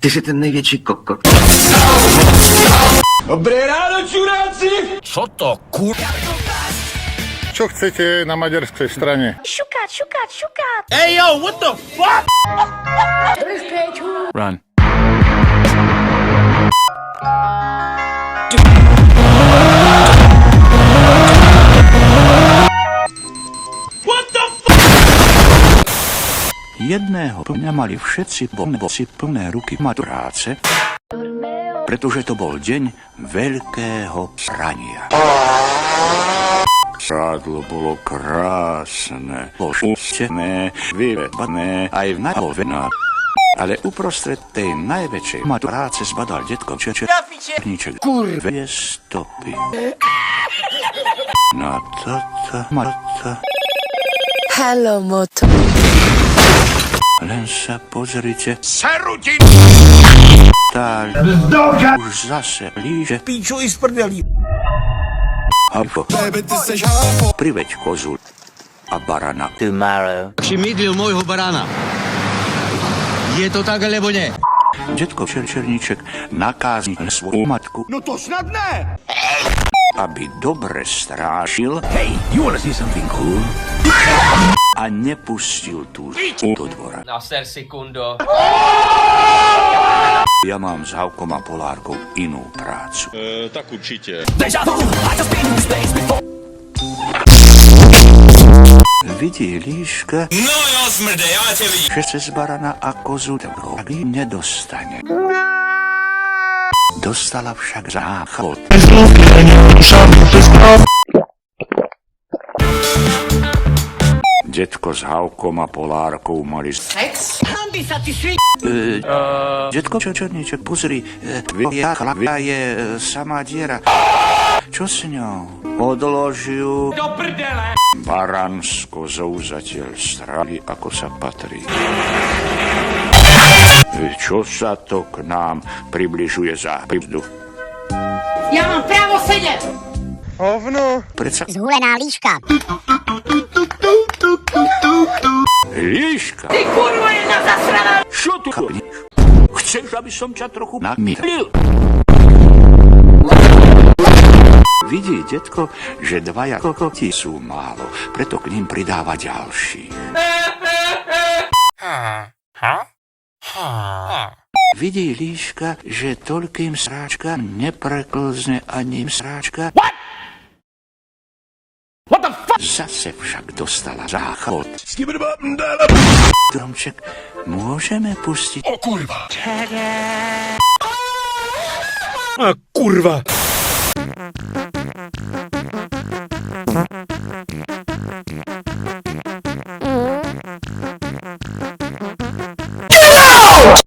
Ty jsi ten největší kokot. Dobré ráno, čuráci! Co to, Čo chcete na maďarskej strane? Šukát, šukát, šukát. Hey yo, what the fuck? Run. What the fuck? Jedného dňa mali všetci bombosi plné ruky práce, pretože to bol deň veľkého srania. Sádlo bolo krásne, pošustené, vylepané aj v nahovená. Ale uprostred tej najväčšej práce zbadal detko Černíček kurvie stopy. Na tata, mata. Hello, moto. Len sa pozrite. Serudin! Tá už zase líže. Piču i sprdeli. Hafo. Priveď kozu a barana. Tomorrow. Si mydlil môjho barána. Je to tak, alebo nie? Detko Černíček nakázal svoju matku. No to snad ne! Aby dobre strážil. Hey, you wanna see something cool? A nepustil tú do dvora. No, ser secundo. Ja mám s Havkom a Polárkou inú prácu. Tak určite. Vidí líška, No jo, smrde, ja ťa vidím. že cez barana a kozu drogy nedostane. Dostala však záchod. Detko s Havkom a Polárkou mali Sex? Detko Černíček, pozri, chlapia je samá diera. Čo s ňou? Odloži ju. Do prdele! Baran s kozou zatiaľ strávi, ako sa patrí. Čo sa to k nám približuje za privdu? Ja mám právo sedieť. Predsa Zhulená líška. líška. Ty kurva jedna zasraná. Čo tu chapníš? Chceš, aby som ťa trochu namýlil? Vidí detko, že dvaja kokoti sú málo, preto k ním pridáva ďalší. Vidí líška, že toľkým sráčka nepreklzne ani sráčka. What the fuck? Zase však dostala záchod. Dromček, môžeme pustiť? O kurva. A kurva.